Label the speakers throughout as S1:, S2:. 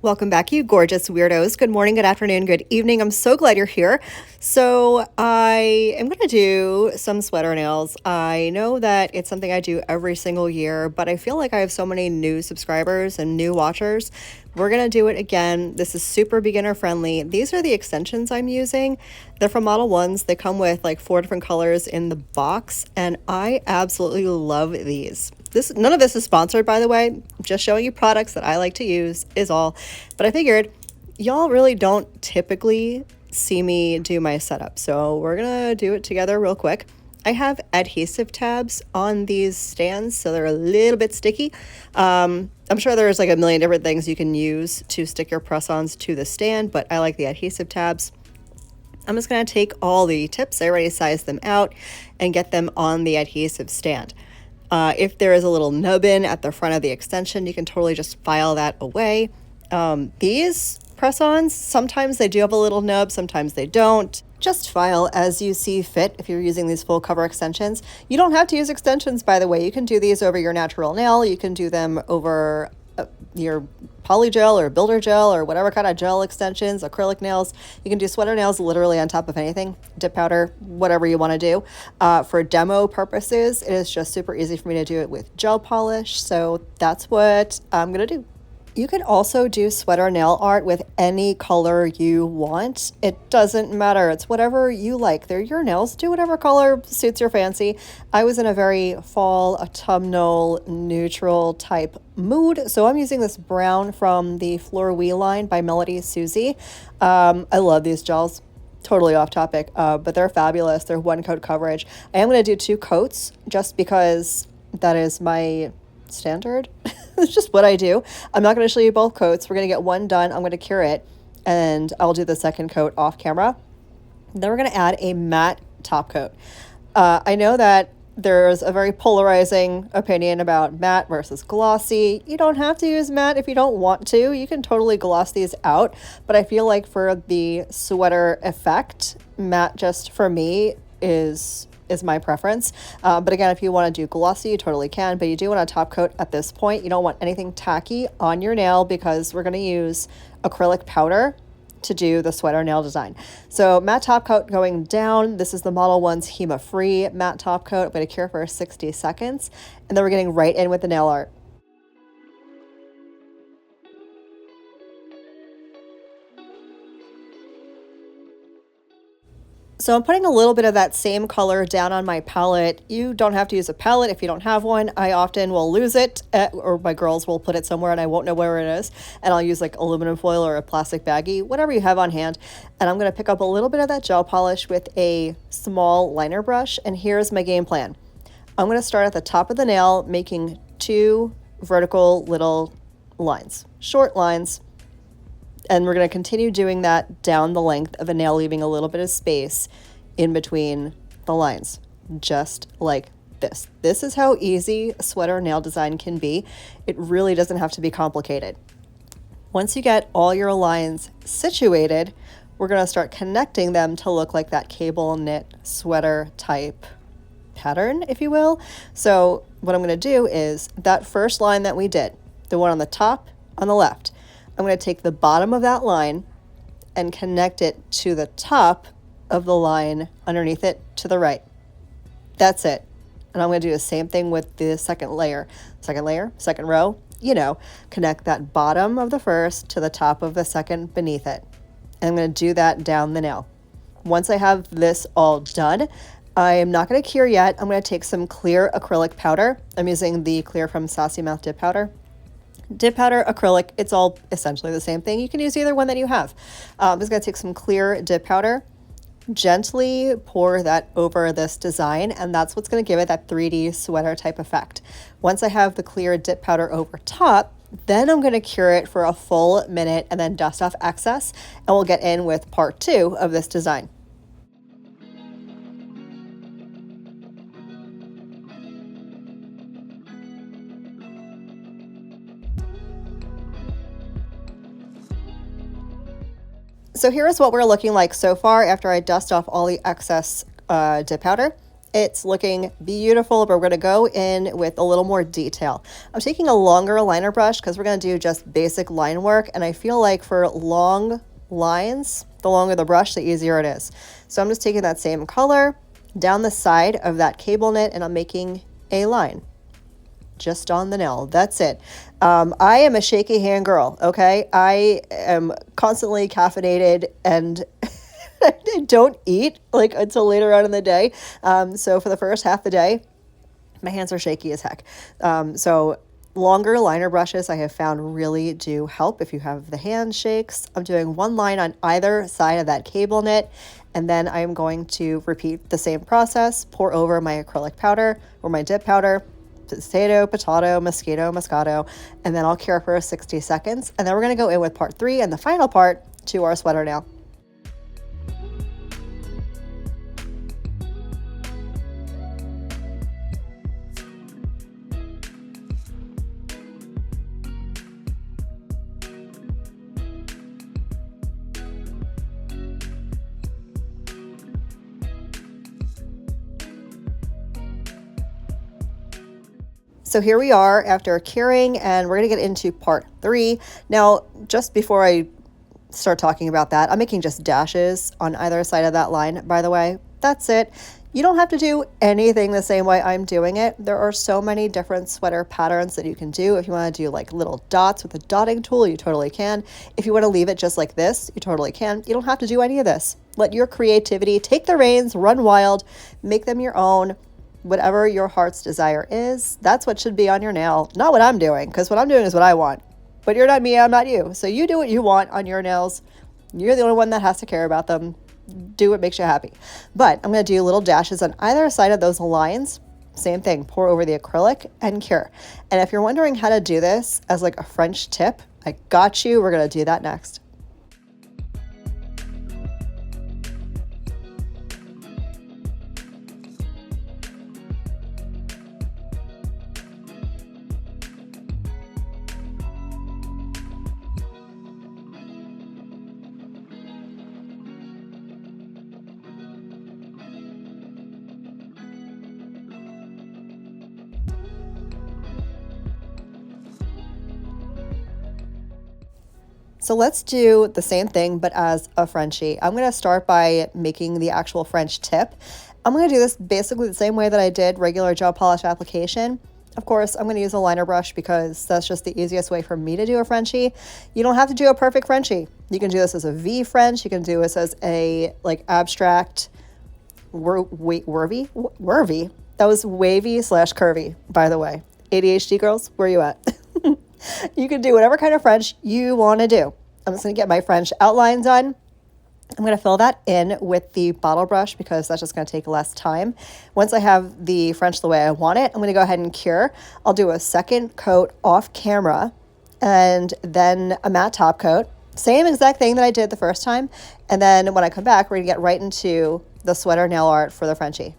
S1: Welcome back, you gorgeous weirdos. Good morning, good afternoon, good evening. I'm so glad you're here. So I am going to do some sweater nails. I know that it's something I do every single year, but I feel like I have so many new subscribers and new watchers. We're going to do it again. This is super beginner friendly. These are the extensions I'm using. They're from Model 1s. They come with like 4 different colors in the box, and I absolutely love these. None of this is sponsored, by the way. Just showing you products that I like to use is all. But I figured y'all really don't typically see me do my setup, so we're gonna do it together real quick. I have adhesive tabs on these stands, so they're a little bit sticky. I'm sure there's like a million different things you can use to stick your press-ons to the stand, but I like the adhesive tabs. I'm just gonna take all the tips, I already sized them out, and get them on the adhesive stand. If there is a little nubbin at the front of the extension, you can totally just file that away. These press-ons, sometimes they do have a little nub, sometimes they don't. Just file as you see fit if you're using these full cover extensions. You don't have to use extensions, by the way. You can do these over your natural nail. You can do them over your polygel or builder gel or whatever kind of gel extensions, acrylic nails. You can do sweater nails literally on top of anything, dip powder, whatever you want to do. For demo purposes, it is just super easy for me to do it with gel polish. So that's what I'm going to do. You can also do sweater nail art with any color you want. It doesn't matter. It's whatever you like. They're your nails. Do whatever color suits your fancy. I was in a very fall, autumnal, neutral type mood, so I'm using this brown from the Fleur We line by Melody Susie. I love these gels. Totally off topic, but they're fabulous. They're one coat coverage. I am going to do 2 coats just because that is my standard. It's just what I do. I'm not going to show you both coats. We're going to get one done. I'm going to cure it, and I'll do the second coat off camera. Then we're going to add a matte top coat. I know that there's a very polarizing opinion about matte versus glossy. You don't have to use matte if you don't want to. You can totally gloss these out, but I feel like for the sweater effect, matte just for me is my preference. But again, if you want to do glossy, you totally can, but you do want a top coat at this point. You don't want anything tacky on your nail because we're going to use acrylic powder to do the sweater nail design. So matte top coat going down. This is the Model 1's HEMA-free matte top coat. I'm going to cure for 60 seconds, and then we're getting right in with the nail art. So I'm putting a little bit of that same color down on my palette. You don't have to use a palette if you don't have one. I often will lose it, or my girls will put it somewhere and I won't know where it is. And I'll use like aluminum foil or a plastic baggie, whatever you have on hand. And I'm going to pick up a little bit of that gel polish with a small liner brush. And here's my game plan. I'm going to start at the top of the nail, making 2 vertical little lines, short lines. And we're going to continue doing that down the length of a nail, leaving a little bit of space in between the lines, just like this. This is how easy a sweater nail design can be. It really doesn't have to be complicated. Once you get all your lines situated, we're going to start connecting them to look like that cable knit sweater type pattern, if you will. So what I'm going to do is that first line that we did, the one on the top on the left, I'm going to take the bottom of that line and connect it to the top of the line underneath it to the right. That's it. And I'm going to do the same thing with the second layer, second row, connect that bottom of the first to the top of the second beneath it. And I'm going to do that down the nail. Once I have this all done, I am not going to cure yet. I'm going to take some clear acrylic powder. I'm using the clear from Sassy Mouth dip powder. Dip powder, acrylic, it's all essentially the same thing. You can use either one that you have. I'm just going to take some clear dip powder, gently pour that over this design, and that's what's going to give it that 3D sweater type effect. Once I have the clear dip powder over top, then I'm going to cure it for a full minute and then dust off excess, and we'll get in with part 2 of this design. So here is what we're looking like so far after I dust off all the excess dip powder. It's looking beautiful, but we're gonna go in with a little more detail. I'm taking a longer liner brush because we're gonna do just basic line work, and I feel like for long lines, the longer the brush, the easier it is. So I'm just taking that same color down the side of that cable knit, and I'm making a line just on the nail. That's it. I am a shaky hand girl, okay? I am constantly caffeinated and I don't eat like until later on in the day. So for the first half the day, my hands are shaky as heck. So longer liner brushes I have found really do help if you have the hand shakes. I'm doing one line on either side of that cable knit, and then I'm going to repeat the same process, pour over my acrylic powder or my dip powder, potato, moscato, and then I'll cure for 60 seconds. And then we're going to go in with part 3 and the final part to our sweater nail. So here we are after curing, and we're going to get into part 3. Now, just before I start talking about that, I'm making just dashes on either side of that line, by the way. That's it. You don't have to do anything the same way I'm doing it. There are so many different sweater patterns that you can do. If you want to do like little dots with a dotting tool, you totally can. If you want to leave it just like this, you totally can. You don't have to do any of this. Let your creativity take the reins, run wild, make them your own. Whatever your heart's desire is, that's what should be on your nail, not what I'm doing, because what I'm doing is what I want. But you're not me, I'm not you. So you do what you want on your nails. You're the only one that has to care about them. Do what makes you happy. But I'm going to do little dashes on either side of those lines. Same thing, pour over the acrylic and cure. And if you're wondering how to do this as like a French tip, I got you. We're going to do that next. So let's do the same thing, but as a Frenchie. I'm going to start by making the actual French tip. I'm going to do this basically the same way that I did regular gel polish application. Of course, I'm going to use a liner brush because that's just the easiest way for me to do a Frenchie. You don't have to do a perfect Frenchie. You can do this as a V French. You can do this as a like abstract wavy. That was wavy / curvy, by the way. ADHD girls, where are you at? You can do whatever kind of French you want to do. I'm just going to get my French outline done. I'm going to fill that in with the bottle brush because that's just going to take less time. Once I have the French the way I want it, I'm going to go ahead and cure. I'll do a second coat off camera and then a matte top coat. Same exact thing that I did the first time. And then when I come back, we're going to get right into the sweater nail art for the Frenchie.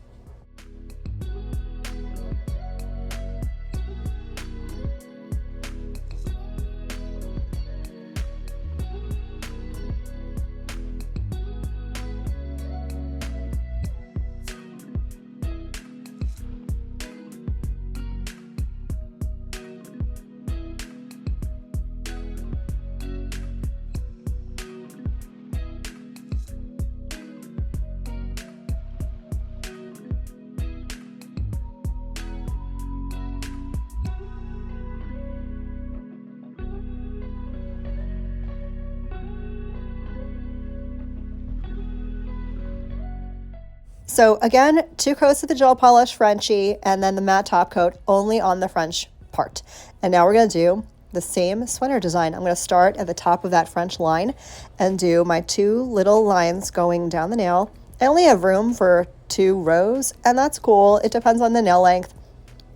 S1: So again, 2 coats of the gel polish Frenchie and then the matte top coat only on the French part. And now we're going to do the same sweater design. I'm going to start at the top of that French line and do my 2 little lines going down the nail. I only have room for 2 rows, and that's cool. It depends on the nail length.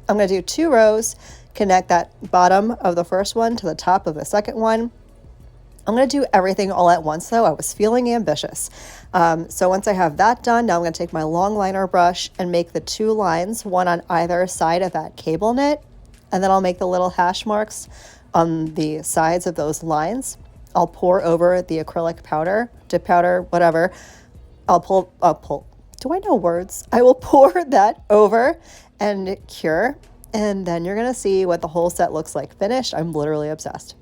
S1: I'm going to do 2 rows, connect that bottom of the first one to the top of the second one. I'm going to do everything all at once, though. I was feeling ambitious. So once I have that done, now I'm going to take my long liner brush and make the 2 lines, one on either side of that cable knit, and then I'll make the little hash marks on the sides of those lines. I'll pour over the acrylic powder, dip powder, whatever. I'll pull. Do I know words? I will pour that over and cure, and then you're gonna see what the whole set looks like finished. I'm literally obsessed.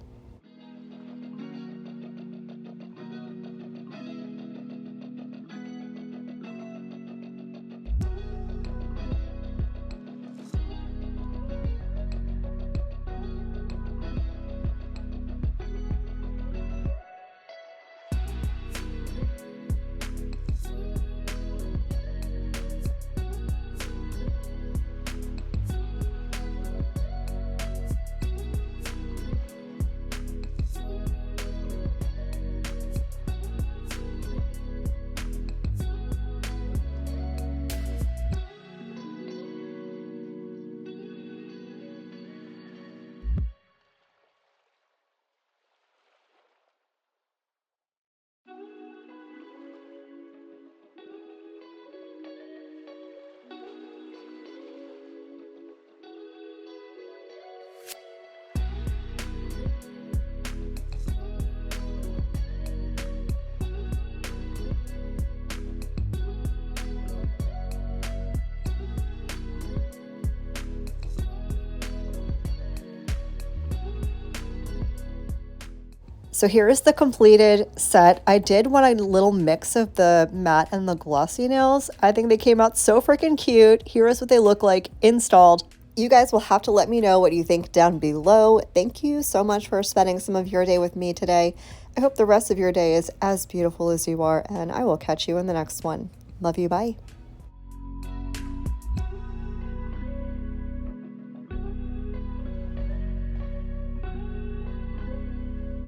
S1: So here is the completed set. I did want a little mix of the matte and the glossy nails. I think they came out so freaking cute. Here is what they look like installed. You guys will have to let me know what you think down below. Thank you so much for spending some of your day with me today. I hope the rest of your day is as beautiful as you are, and I will catch you in the next one. Love you, bye.